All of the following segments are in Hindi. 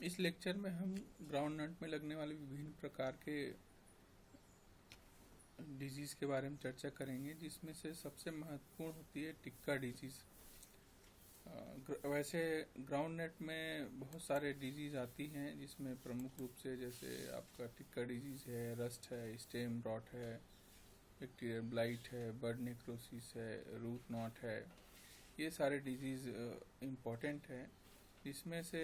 इस लेक्चर में हम ग्राउंड नट में लगने वाले विभिन्न प्रकार के डिजीज़ के बारे में चर्चा करेंगे, जिसमें से सबसे महत्वपूर्ण होती है टिक्का डिजीज़। वैसे ग्राउंड नट में बहुत सारे डिजीज़ आती हैं, जिसमें प्रमुख रूप से जैसे आपका टिक्का डिजीज़ है, रस्ट है, स्टेम रॉट है, बैक्टीरियल ब्लाइट है, बर्ड नेक्रोसिस है, रूट नॉट है। ये सारे डिजीज़ इम्पॉर्टेंट है, जिसमें से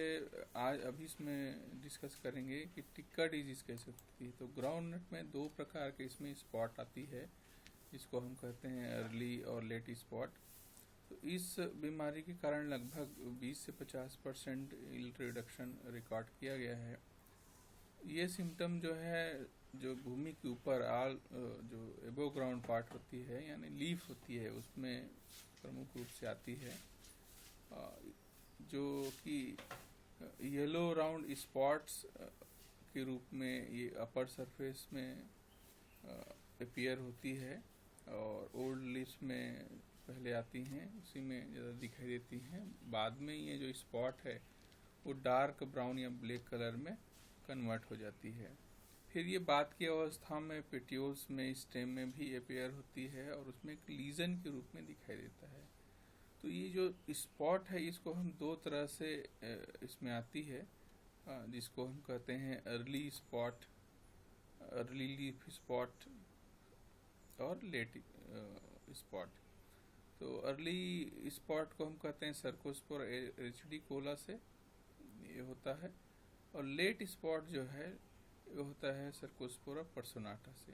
आज अभी इसमें डिस्कस करेंगे कि टिक्का डिजीज़ कैसे होती है। तो ग्राउंड नट में दो प्रकार के इसमें स्पॉट आती है, जिसको हम कहते हैं अर्ली और लेट स्पॉट। तो इस बीमारी के कारण लगभग 20 से 50% यील्ड रिडक्शन रिकॉर्ड किया गया है। ये सिम्टम जो है, जो भूमि के ऊपर जो एबो ग्राउंड पार्ट होती है, यानी लीफ होती है, उसमें प्रमुख रूप से आती है, जो कि येलो राउंड स्पॉट्स के रूप में ये अपर सरफेस में अपीयर होती है, और ओल्ड लीव्स में पहले आती हैं, उसी में ज़्यादा दिखाई देती हैं। बाद में ये जो स्पॉट है वो डार्क ब्राउन या ब्लैक कलर में कन्वर्ट हो जाती है। फिर ये बाद की अवस्था में पेटियोल्स में, स्टेम में भी अपीयर होती है, और उसमें एक लीजन के रूप में दिखाई देता है। तो ये जो स्पॉट है, इसको हम दो तरह से इसमें आती है, जिसको हम कहते हैं early spot, early leaf spot और लेट स्पॉट। तो अर्ली स्पॉट को हम कहते हैं सर्कोस्पोरा एरिचिडिकोला से ये होता है, और लेट स्पॉट जो है ये होता है सर्कोस्पोरा पर्सोनाटा से।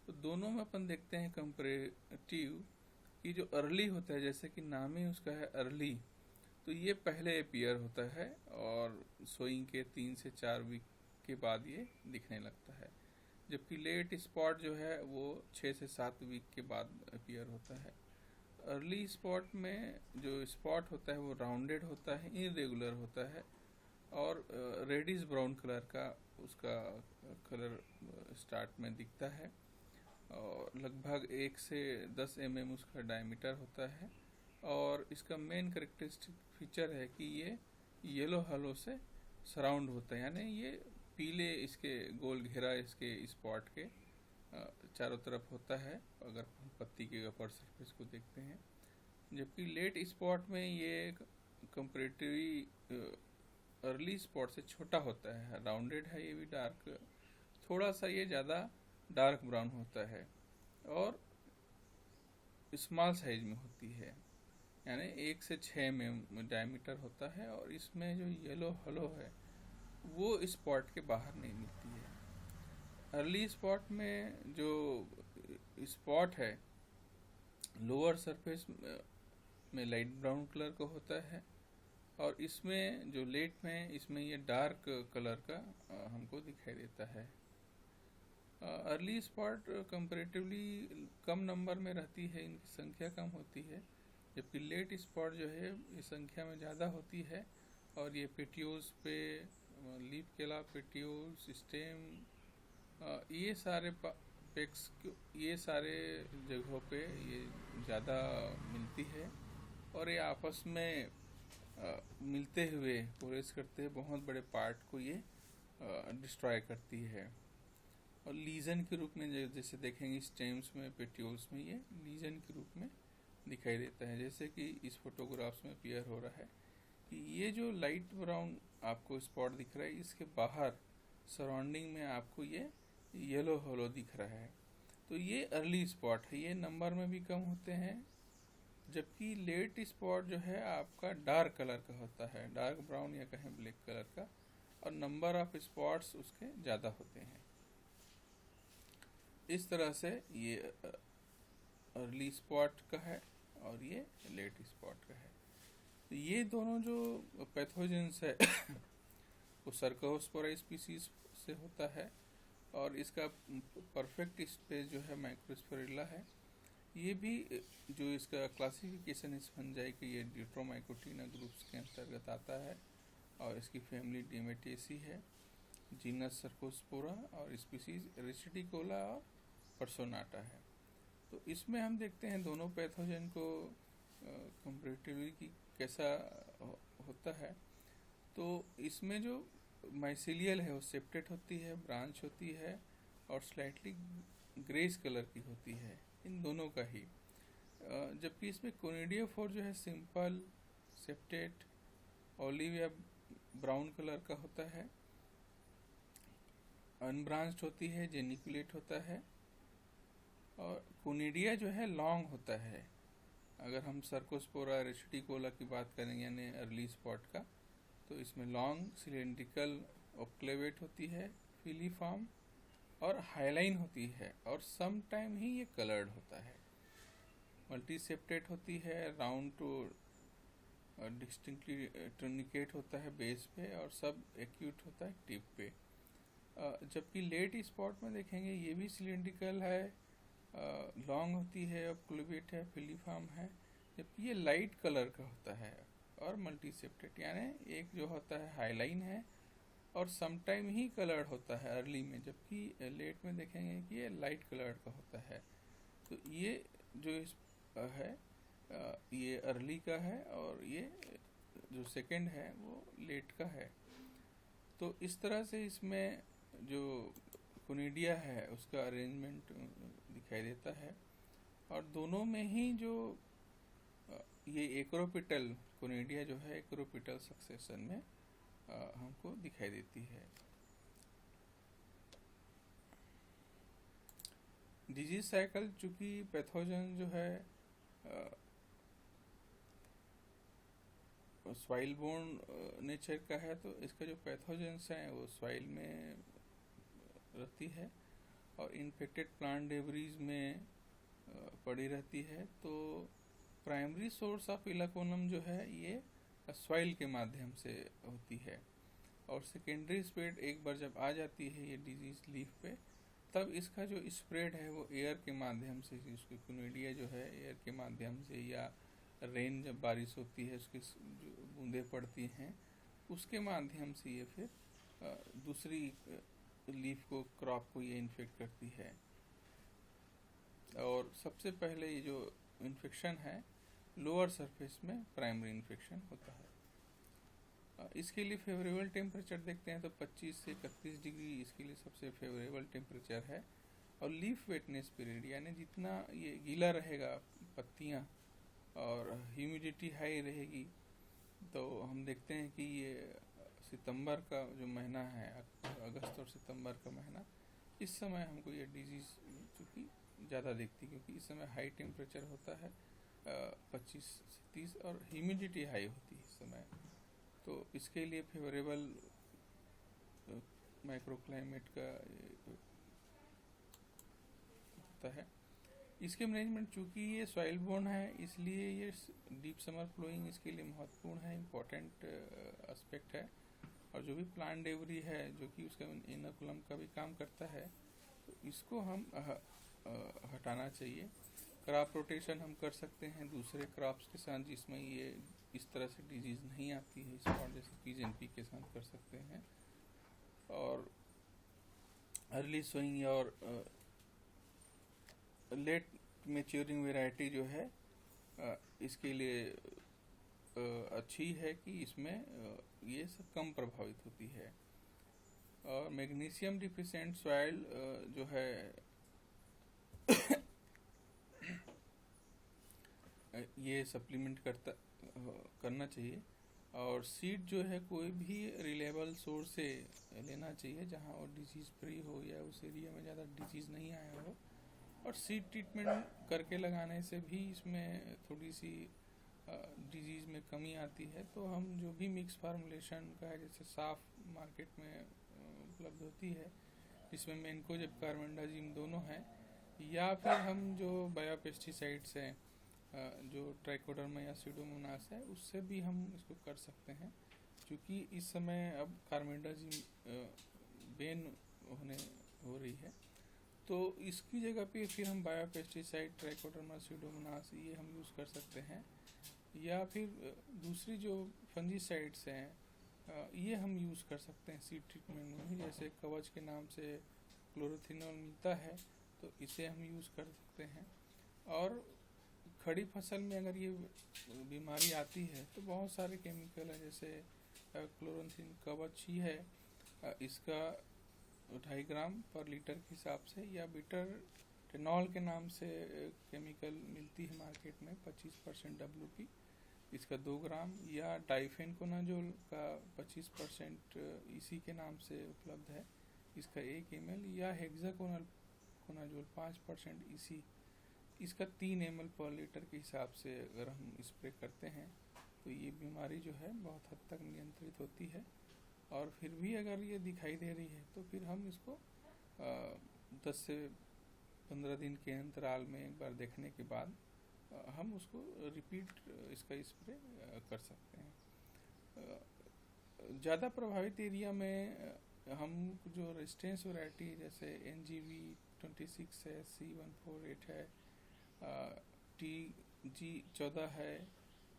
तो दोनों में अपन देखते हैं कंपैरेटिव कि जो अर्ली होता है, जैसे कि नाम ही उसका है अर्ली, तो ये पहले अपीयर होता है और सोइंग के 3 से 4 वीक के बाद ये दिखने लगता है। जबकि लेट स्पॉट जो है वो 6 से 7 वीक के बाद अपीयर होता है। अर्ली स्पॉट में जो स्पॉट होता है वो राउंडेड होता है, इरेगुलर होता है, और रेडिश ब्राउन कलर का उसका कलर स्टार्ट में दिखता है, और लगभग 1 से 10 mm उसका डायमीटर होता है। और इसका मेन करेक्टरिस्टिक फीचर है कि ये येलो हलो से सराउंड होता है, यानी ये पीले इसके गोल घेरा इसके स्पॉट के चारों तरफ होता है, अगर हम पत्ती के अपर सरफेस को देखते हैं। जबकि लेट स्पॉट में ये कंपैरेटिवली अर्ली स्पॉट से छोटा होता है, राउंडेड है, ये भी डार्क, थोड़ा सा ये ज़्यादा डार्क ब्राउन होता है, और स्मॉल साइज में होती है, यानी 1 से 6 में डायमीटर होता है। और इसमें जो येलो हलो है वो स्पॉट के बाहर नहीं मिलती है। अर्ली स्पॉट में जो स्पॉट है लोअर सरफेस में लाइट ब्राउन कलर का होता है, और इसमें जो लेट में इसमें ये डार्क कलर का हमको दिखाई देता है। अर्ली स्पॉट कंपैरेटिवली कम नंबर में रहती है, इनकी संख्या कम होती है, जबकि लेट स्पॉट जो है ये संख्या में ज़्यादा होती है, और ये पेटियोल्स पे, लीफ के अलावा पेटियोल्स, स्टेम, ये सारे पेक्स, ये सारे जगहों पे ये ज़्यादा मिलती है, और ये आपस में मिलते हुए कोरेस करते हुए बहुत बड़े पार्ट को ये डिस्ट्रॉय करती है। और लीजन के रूप में जैसे देखेंगे स्टेम्स में, पेटियोल्स में, ये लीजन के रूप में दिखाई देता है, जैसे कि इस फोटोग्राफ्स में अपीयर हो रहा है कि ये जो लाइट ब्राउन आपको स्पॉट दिख रहा है, इसके बाहर सराउंडिंग में आपको ये येलो होलो दिख रहा है। तो ये अर्ली स्पॉट है, ये नंबर में भी कम होते हैं। जबकि लेट स्पॉट जो है आपका डार्क कलर का होता है, डार्क ब्राउन या कहें ब्लैक कलर का, और नंबर ऑफ स्पॉट्स उसके ज़्यादा होते हैं। इस तरह से ये अर्ली स्पॉट का है और ये लेट स्पॉट का है। तो ये दोनों जो पैथोजेंस है वो सर्कोस्पोरा स्पीसीज से होता है, और इसका परफेक्ट स्पेस जो है माइक्रोस्पोरिल्ला है। ये भी जो इसका क्लासिफिकेशन इस फंजाई के ये ड्यूट्रोमाइकोटिना ग्रुप्स के अंतर्गत आता है, और इसकी फैमिली डिमेटेसी है, जीनस सर्कोस्पोरा, और स्पीसीज एरिचिडिकोला और पर्सोनाटा है। तो इसमें हम देखते हैं दोनों पैथोजन को कंपैरेटिवली कि कैसा होता है। तो इसमें जो माइसीलियल है वो सेप्टेट होती है, ब्रांच होती है और स्लाइटली ग्रेस कलर की होती है, इन दोनों का ही। जबकि इसमें कोनिडियोफोर जो है सिंपल सेप्टेट ऑलिव या ब्राउन कलर का होता है, अनब्रांच्ड होती है, जेनिकुलेट होता है। और कोनिडिया जो है लॉन्ग होता है। अगर हम सर्कोस्पोरा रेसिडिकोला की बात करें यानी अर्ली स्पॉट का, तो इसमें लॉन्ग सिलेंड्रिकल ऑक्लेवेट होती है, फिलीफॉर्म और हाईलाइन होती है, और सम टाइम ही ये कलर्ड होता है। मल्टीसेप्टेट होती है, राउंड टू डिस्टिंक्टली टर्निकेट होता है बेस पे, और सब एक्यूट होता है टिप पे। जबकि लेट स्पॉट में देखेंगे ये भी सिलेंड्रिकल है, लॉन्ग होती है, ऑक्लेवेट है, फिलीफॉर्म है, जबकि ये लाइट कलर का होता है और मल्टीसेप्टेट, यानी एक जो होता है हाईलाइन है और समटाइम ही कलर्ड होता है अर्ली में, जबकि लेट में देखेंगे कि ये लाइट कलर्ड का होता है। तो ये जो है ये अर्ली का है और ये जो सेकंड है वो लेट का है। तो इस तरह से इसमें जो कोनिडिया है उसका अरेंजमेंट दिखाई देता है, और दोनों में ही जो ये एक्रोपिटल कोनिडिया जो है एक्रोपिटल सक्सेशन में हमको दिखाई देती है। डिजीज साइकिल, चूंकि पैथोजन जो है सॉइल बोर्न नेचर का है, तो इसका जो पैथोजेंस हैं वो सॉइल में रहती है और इन्फेक्टेड प्लांट डेब्रीज में पड़ी रहती है। तो प्राइमरी सोर्स ऑफ इलाकोनम जो है ये सॉइल के माध्यम से होती है, और सेकेंडरी स्प्रेड एक बार जब आ जाती है ये डिजीज लीफ पे, तब इसका जो स्प्रेड है वो एयर के माध्यम से, उसकी कोनिडिया जो है एयर के माध्यम से, या रेन जब बारिश होती है उसकी जो बूंदें पड़ती हैं उसके माध्यम से ये फिर दूसरी लीफ को, क्रॉप को ये इन्फेक्ट करती है। और सबसे पहले ये जो इन्फेक्शन है लोअर सरफेस में प्राइमरी इन्फेक्शन होता है। इसके लिए फेवरेबल टेम्परेचर देखते हैं तो 25 से 31 डिग्री इसके लिए सबसे फेवरेबल टेम्परेचर है। और लीफ वेटनेस पीरियड, यानी जितना ये गीला रहेगा पत्तियाँ और ह्यूमिडिटी हाई रहेगी, तो हम देखते हैं कि ये सितंबर का जो महीना है, अगस्त और सितंबर का महीना, इस समय हमको ये डिजीज़ चूँकि ज़्यादा दिखती, क्योंकि इस समय हाई टेम्परेचर होता है 25 से 30 और ह्यूमिडिटी हाई होती है इस समय। तो इसके लिए फेवरेबल माइक्रोक्लाइमेट का होता है। इसके मैनेजमेंट, चूँकि ये सॉइल बोर्न है इसलिए ये डीप समर फ्लोइंग इसके लिए महत्वपूर्ण है, इम्पोर्टेंट एस्पेक्ट है। और जो भी प्लांट डेब्री है जो कि उसका इनोकुलम का भी काम करता है, तो इसको हम हटाना चाहिए। क्रॉप रोटेशन हम कर सकते हैं दूसरे क्रॉप्स के साथ जिसमें ये इस तरह से डिजीज़ नहीं आती है, स्पॉट जैसे पीजेंपी के साथ कर सकते हैं। और अर्ली सोइंग और लेट मैच्योरिंग वैरायटी जो है इसके लिए अच्छी है कि इसमें ये सब कम प्रभावित होती है। और मैग्नीशियम डिफिशिएंट सॉइल जो है ये सप्लीमेंट करना चाहिए। और सीड जो है कोई भी रिलेबल सोर्स से लेना चाहिए जहां वो डिजीज़ फ्री हो या उस एरिया में ज़्यादा डिजीज़ नहीं आया हो। और सीड ट्रीटमेंट करके लगाने से भी इसमें थोड़ी सी डिजीज़ में कमी आती है। तो हम जो भी मिक्स फार्मुलेशन का है, जैसे साफ मार्केट में उपलब्ध होती है जिसमें मेनकोजेब कार्बेंडाजिम दोनों हैं, या फिर हम जो बायोपेस्टिसाइड्स हैं जो ट्राइकोडर्मा या सीडोमोनास है उससे भी हम इसको कर सकते हैं। क्योंकि इस समय अब कार्बेंडाजिम बैन हो रही है, तो इसकी जगह पे फिर हम बायोपेस्टिसाइड ट्राइकोडर्मा सीडोमोनास ये हम यूज़ कर सकते हैं। या फिर दूसरी जो फंजीसाइड्स हैं ये हम यूज़ कर सकते हैं सीड ट्रीटमेंट में ही, जैसे कवच के नाम से क्लोरोथिनोल मिलता है तो इसे हम यूज़ कर सकते हैं। और खड़ी फसल में अगर ये बीमारी आती है तो बहुत सारे केमिकल हैं, जैसे क्लोरोथिन कवच ही है इसका 2.5 ग्राम पर लीटर के हिसाब से, या बिटर टेनॉल के नाम से केमिकल मिलती है मार्केट में 25% WP, इसका 2 ग्राम, या डाइफेनकोनाजोल का 25% इसी के नाम से उपलब्ध है, इसका 1 ml, या हेक्साकोनाजोल 5% इसी, इसका 3 ml पर लीटर के हिसाब से अगर हम स्प्रे करते हैं तो ये बीमारी जो है बहुत हद तक नियंत्रित होती है। और फिर भी अगर ये दिखाई दे रही है तो फिर हम इसको 10 से 15 दिन के अंतराल में एक बार देखने के बाद हम उसको रिपीट इसका स्प्रे कर सकते हैं। ज़्यादा प्रभावित एरिया में हम जो रेजिस्टेंस वैरायटी जैसे NGV 26 है, C148 है, TG14 है,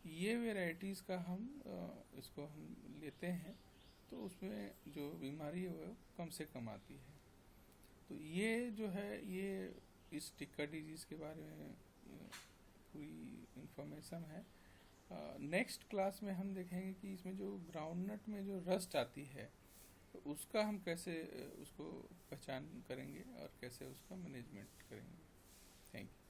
ये वेराइटीज़ का हम इसको हम लेते हैं तो उसमें जो बीमारी है वो कम से कम आती है। तो ये जो है ये इस टिक्का डिजीज़ के बारे में पूरी इंफॉर्मेशन है। नेक्स्ट क्लास में हम देखेंगे कि इसमें जो ग्राउंडनट में जो रस्ट आती है तो उसका हम कैसे उसको पहचान करेंगे और कैसे उसका मैनेजमेंट करेंगे। Thank you.